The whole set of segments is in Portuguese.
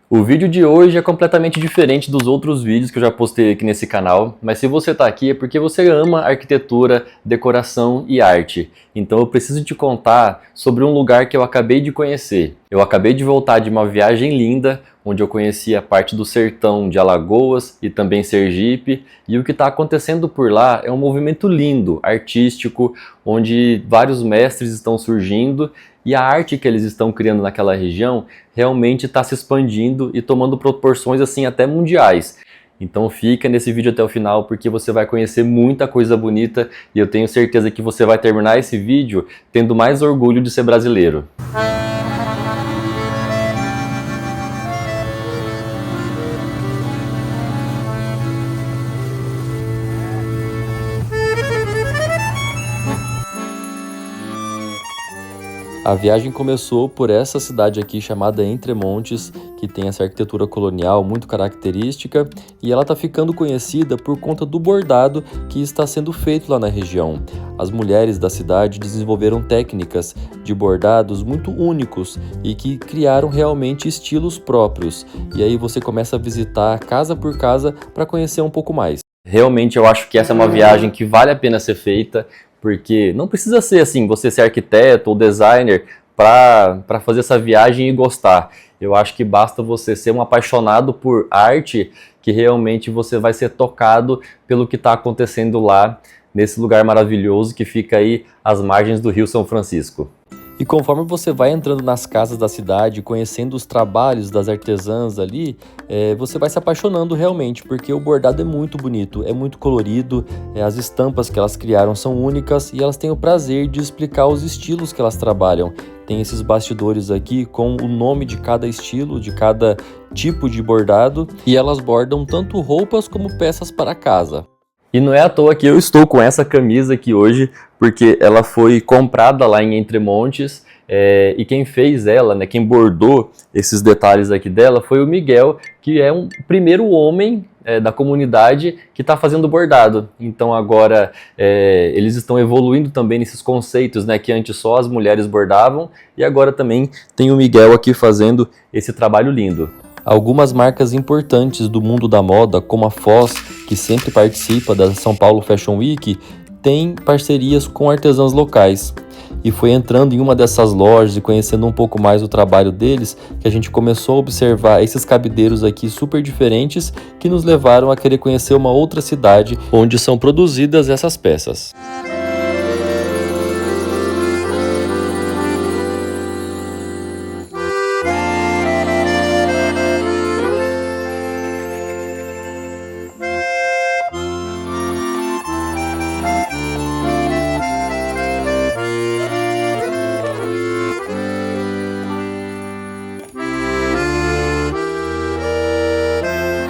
O vídeo de hoje é completamente diferente dos outros vídeos que eu já postei aqui nesse canal, mas se você está aqui é porque você ama arquitetura, decoração e arte. Então eu preciso te contar sobre um lugar que eu acabei de conhecer. Eu acabei de voltar de uma viagem linda, onde eu conheci a parte do sertão de Alagoas e também Sergipe, e o que está acontecendo por lá é um movimento lindo, artístico, onde vários mestres estão surgindo e a arte que eles estão criando naquela região realmente está se expandindo e tomando proporções assim até mundiais. Então fica nesse vídeo até o final porque você vai conhecer muita coisa bonita e eu tenho certeza que você vai terminar esse vídeo tendo mais orgulho de ser brasileiro. A viagem começou por essa cidade aqui chamada Entre Montes, que tem essa arquitetura colonial muito característica e ela está ficando conhecida por conta do bordado que está sendo feito lá na região. As mulheres da cidade desenvolveram técnicas de bordados muito únicos e que criaram realmente estilos próprios. E aí você começa a visitar casa por casa para conhecer um pouco mais. Realmente eu acho que essa é uma viagem que vale a pena ser feita. Porque não precisa ser assim, você ser arquiteto ou designer para fazer essa viagem e gostar. Eu acho que basta você ser um apaixonado por arte que realmente você vai ser tocado pelo que está acontecendo lá nesse lugar maravilhoso que fica aí às margens do Rio São Francisco. E conforme você vai entrando nas casas da cidade, conhecendo os trabalhos das artesãs ali, você vai se apaixonando realmente, porque o bordado é muito bonito, é muito colorido, as estampas que elas criaram são únicas e elas têm o prazer de explicar os estilos que elas trabalham. Tem esses bastidores aqui com o nome de cada estilo, de cada tipo de bordado, e elas bordam tanto roupas como peças para casa. E não é à toa que eu estou com essa camisa aqui hoje, porque ela foi comprada lá em Entre Montes, e quem fez ela, né, quem bordou esses detalhes aqui dela foi o Miguel, que é o primeiro homem da comunidade que está fazendo bordado. Então agora eles estão evoluindo também nesses conceitos, né, que antes só as mulheres bordavam, e agora também tem o Miguel aqui fazendo esse trabalho lindo. Algumas marcas importantes do mundo da moda, como a Foz, que sempre participa da São Paulo Fashion Week, tem parcerias com artesãos locais. E foi entrando em uma dessas lojas e conhecendo um pouco mais o trabalho deles que a gente começou a observar esses cabideiros aqui super diferentes que nos levaram a querer conhecer uma outra cidade onde são produzidas essas peças.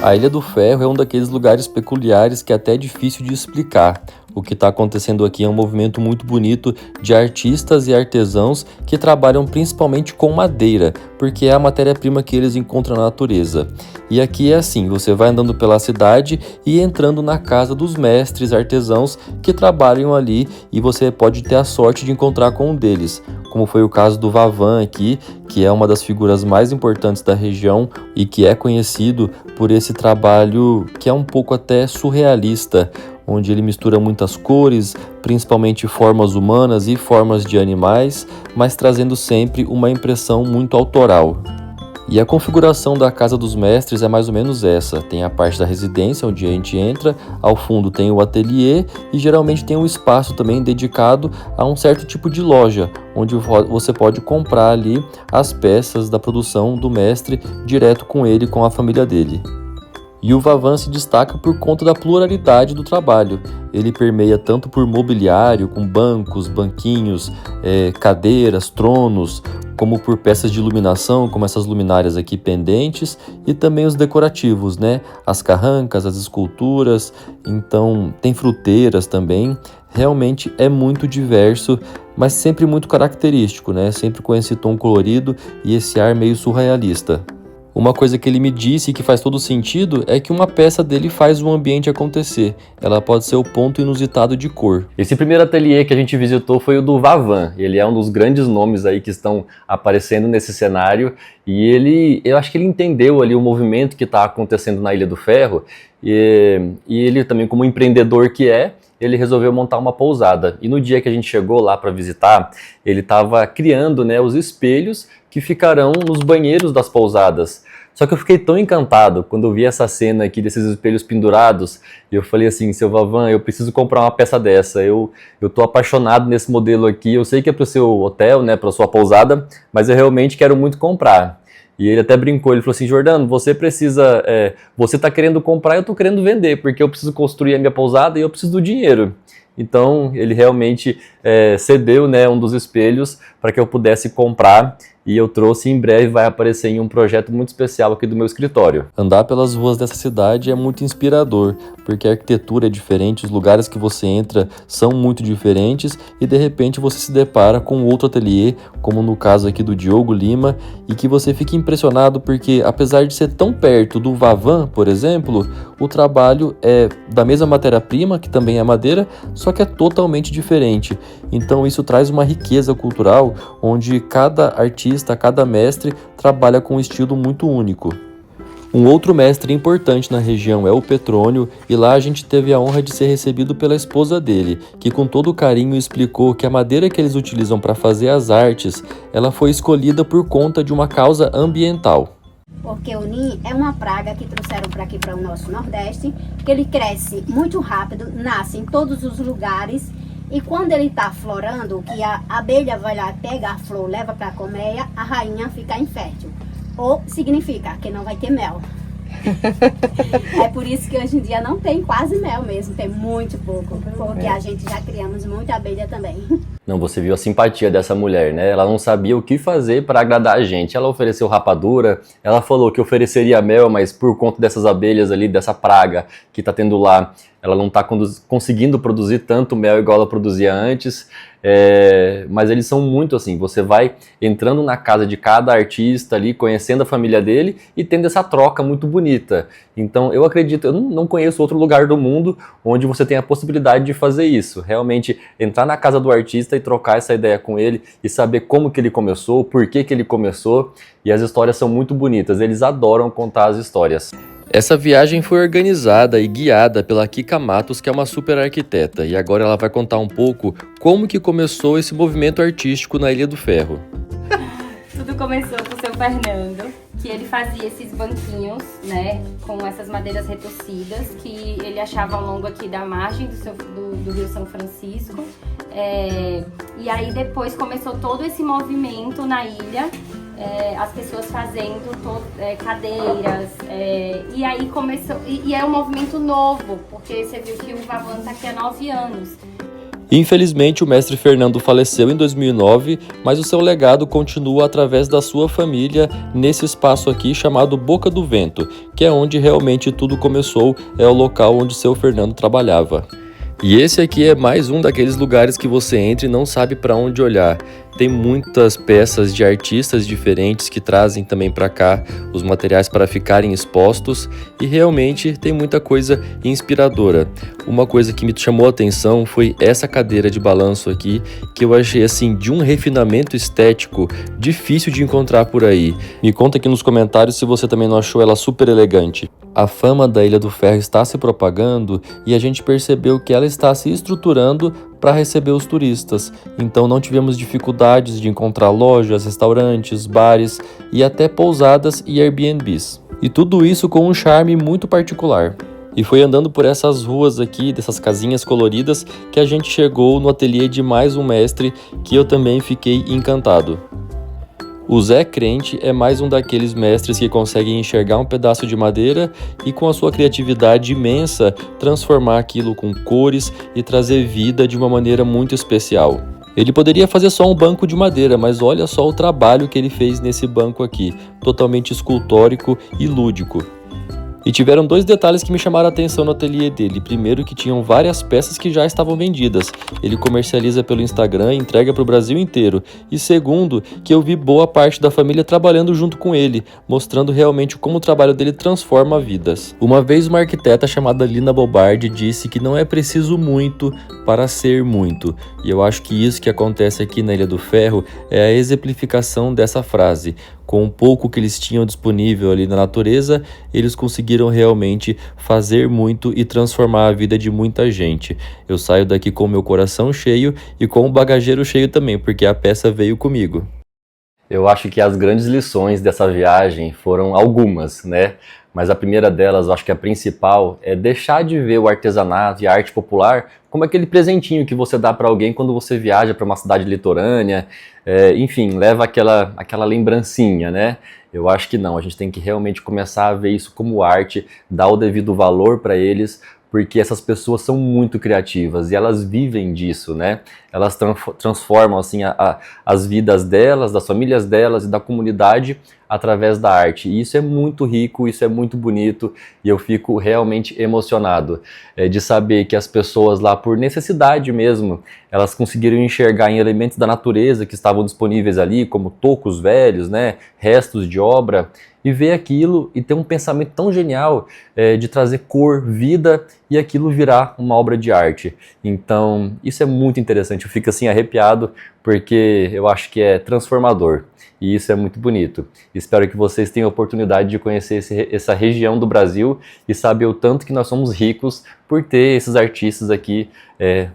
A Ilha do Ferro é um daqueles lugares peculiares que é até difícil de explicar. O que está acontecendo aqui é um movimento muito bonito de artistas e artesãos que trabalham principalmente com madeira, porque é a matéria-prima que eles encontram na natureza. E aqui é assim, você vai andando pela cidade e entrando na casa dos mestres artesãos que trabalham ali e você pode ter a sorte de encontrar com um deles, como foi o caso do Vavan aqui, que é uma das figuras mais importantes da região e que é conhecido por esse trabalho que é um pouco até surrealista, onde ele mistura muitas cores, principalmente formas humanas e formas de animais, mas trazendo sempre uma impressão muito autoral. E a configuração da Casa dos Mestres é mais ou menos essa. Tem a parte da residência, onde a gente entra, ao fundo tem o ateliê e geralmente tem um espaço também dedicado a um certo tipo de loja, onde você pode comprar ali as peças da produção do mestre direto com ele, com a família dele. E o Vavan se destaca por conta da pluralidade do trabalho. Ele permeia tanto por mobiliário, com bancos, banquinhos, cadeiras, tronos, como por peças de iluminação, como essas luminárias aqui pendentes, e também os decorativos, né? As carrancas, as esculturas, então tem fruteiras também. Realmente é muito diverso, mas sempre muito característico, né? Sempre com esse tom colorido e esse ar meio surrealista. Uma coisa que ele me disse que faz todo sentido é que uma peça dele faz o ambiente acontecer. Ela pode ser o ponto inusitado de cor. Esse primeiro ateliê que a gente visitou foi o do Vavan. Ele é um dos grandes nomes aí que estão aparecendo nesse cenário. E eu acho que ele entendeu ali o movimento que está acontecendo na Ilha do Ferro. E ele também, como empreendedor que é, ele resolveu montar uma pousada. E no dia que a gente chegou lá para visitar, ele estava criando, né, os espelhos que ficarão nos banheiros das pousadas. Só que eu fiquei tão encantado quando eu vi essa cena aqui desses espelhos pendurados, e eu falei assim, seu Vavan, eu preciso comprar uma peça dessa, eu tô apaixonado nesse modelo aqui, eu sei que é para o seu hotel, né, para sua pousada, mas eu realmente quero muito comprar. E ele até brincou, ele falou assim, Jordano, você precisa, você está querendo comprar, eu estou querendo vender, porque eu preciso construir a minha pousada e eu preciso do dinheiro. Então ele realmente cedeu, né, um dos espelhos para que eu pudesse comprar, e eu trouxe, em breve vai aparecer em um projeto muito especial aqui do meu escritório. Andar pelas ruas dessa cidade é muito inspirador, porque a arquitetura é diferente, os lugares que você entra são muito diferentes e de repente você se depara com outro ateliê, como no caso aqui do Diogo Lima, e que você fica impressionado porque apesar de ser tão perto do Vavan, por exemplo, o trabalho é da mesma matéria-prima, que também é madeira, só que é totalmente diferente. Então isso traz uma riqueza cultural, onde cada artista, cada mestre trabalha com um estilo muito único. Um outro mestre importante na região é o Petrônio, e lá a gente teve a honra de ser recebido pela esposa dele, que com todo carinho explicou que a madeira que eles utilizam para fazer as artes, ela foi escolhida por conta de uma causa ambiental. Porque o ninho é uma praga que trouxeram para aqui, para o nosso Nordeste, que ele cresce muito rápido, nasce em todos os lugares, e quando ele está florando, que a abelha vai lá, pega a flor, leva para a colmeia, a rainha fica infértil. Ou significa que não vai ter mel. É por isso que hoje em dia não tem quase mel mesmo, tem muito pouco, porque a gente já criamos muita abelha também. Não, você viu a simpatia dessa mulher, né? Ela não sabia o que fazer para agradar a gente. Ela ofereceu rapadura, ela falou que ofereceria mel, mas por conta dessas abelhas ali, dessa praga que tá tendo lá, ela não tá conseguindo produzir tanto mel igual ela produzia antes. Mas eles são muito assim, você vai entrando na casa de cada artista ali, conhecendo a família dele e tendo essa troca muito bonita. Então eu acredito, eu não conheço outro lugar do mundo onde você tem a possibilidade de fazer isso, realmente entrar na casa do artista e trocar essa ideia com ele e saber como que ele começou, por que que ele começou, e as histórias são muito bonitas, eles adoram contar as histórias. Essa viagem foi organizada e guiada pela Kika Matos, que é uma super arquiteta, e agora ela vai contar um pouco como que começou esse movimento artístico na Ilha do Ferro. Tudo começou com o seu Fernando, que ele fazia esses banquinhos, né, com essas madeiras retorcidas, que ele achava ao longo aqui da margem do Rio São Francisco. E aí depois começou todo esse movimento na ilha, as pessoas fazendo cadeiras, e aí começou, e é um movimento novo, porque você viu que o Vavan está aqui há 9 anos. Infelizmente, o mestre Fernando faleceu em 2009, mas o seu legado continua através da sua família nesse espaço aqui chamado Boca do Vento, que é onde realmente tudo começou, é o local onde seu Fernando trabalhava. E esse aqui é mais um daqueles lugares que você entra e não sabe para onde olhar. Tem muitas peças de artistas diferentes que trazem também para cá os materiais para ficarem expostos e realmente tem muita coisa inspiradora. Uma coisa que me chamou a atenção foi essa cadeira de balanço aqui, que eu achei assim de um refinamento estético difícil de encontrar por aí. Me conta aqui nos comentários se você também não achou ela super elegante. A fama da Ilha do Ferro está se propagando e a gente percebeu que ela está se estruturando para receber os turistas, então não tivemos dificuldades de encontrar lojas, restaurantes, bares e até pousadas e Airbnbs. E tudo isso com um charme muito particular. E foi andando por essas ruas aqui, dessas casinhas coloridas, que a gente chegou no ateliê de mais um mestre que eu também fiquei encantado. O Zé Crente é mais um daqueles mestres que conseguem enxergar um pedaço de madeira e com a sua criatividade imensa transformar aquilo com cores e trazer vida de uma maneira muito especial. Ele poderia fazer só um banco de madeira, mas olha só o trabalho que ele fez nesse banco aqui, totalmente escultórico e lúdico. E tiveram dois detalhes que me chamaram a atenção no ateliê dele. Primeiro, que tinham várias peças que já estavam vendidas. Ele comercializa pelo Instagram e entrega para o Brasil inteiro. E segundo, que eu vi boa parte da família trabalhando junto com ele, mostrando realmente como o trabalho dele transforma vidas. Uma vez uma arquiteta chamada Lina Bobardi disse que não é preciso muito para ser muito. E eu acho que isso que acontece aqui na Ilha do Ferro é a exemplificação dessa frase. Com o pouco que eles tinham disponível ali na natureza, eles conseguiram realmente fazer muito e transformar a vida de muita gente. Eu saio daqui com o meu coração cheio e com o bagageiro cheio também, porque a peça veio comigo. Eu acho que as grandes lições dessa viagem foram algumas, né? Mas a primeira delas, eu acho que a principal, é deixar de ver o artesanato e a arte popular como aquele presentinho que você dá para alguém quando você viaja para uma cidade litorânea, enfim, leva aquela lembrancinha, né? Eu acho que não, a gente tem que realmente começar a ver isso como arte, dar o devido valor para eles, porque essas pessoas são muito criativas e elas vivem disso, né? Elas transformam assim as vidas delas, das famílias delas e da comunidade através da arte. E isso é muito rico, isso é muito bonito e eu fico realmente emocionado de saber que as pessoas lá, por necessidade mesmo, elas conseguiram enxergar em elementos da natureza que estavam disponíveis ali, como tocos velhos, né? Restos de obra, e ver aquilo e ter um pensamento tão genial de trazer cor, vida e aquilo virar uma obra de arte. Então, isso é muito interessante. Eu fico assim arrepiado porque eu acho que é transformador e isso é muito bonito. Espero que vocês tenham a oportunidade de conhecer essa região do Brasil e saber o tanto que nós somos ricos por ter esses artistas aqui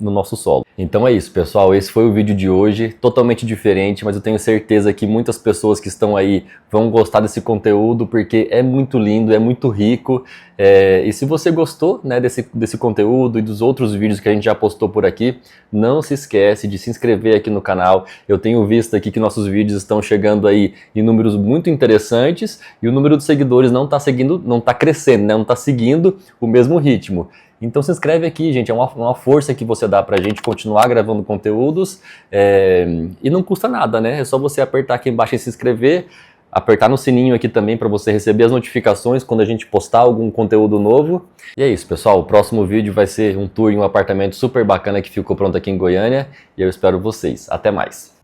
no nosso solo. Então é isso, pessoal, esse foi o vídeo de hoje, totalmente diferente, mas eu tenho certeza que muitas pessoas que estão aí vão gostar desse conteúdo, porque é muito lindo, é muito rico, e se você gostou, né, desse conteúdo e dos outros vídeos que a gente já postou por aqui, não se esquece de se inscrever aqui no canal. Eu tenho visto aqui que nossos vídeos estão chegando aí em números muito interessantes, e o número de seguidores não está crescendo, né, não está seguindo o mesmo ritmo. Então se inscreve aqui, gente, é uma força que você dá pra gente continuar gravando conteúdos e não custa nada, né? É só você apertar aqui embaixo e se inscrever, apertar no sininho aqui também para você receber as notificações quando a gente postar algum conteúdo novo. E é isso, pessoal, o próximo vídeo vai ser um tour em um apartamento super bacana que ficou pronto aqui em Goiânia e eu espero vocês. Até mais!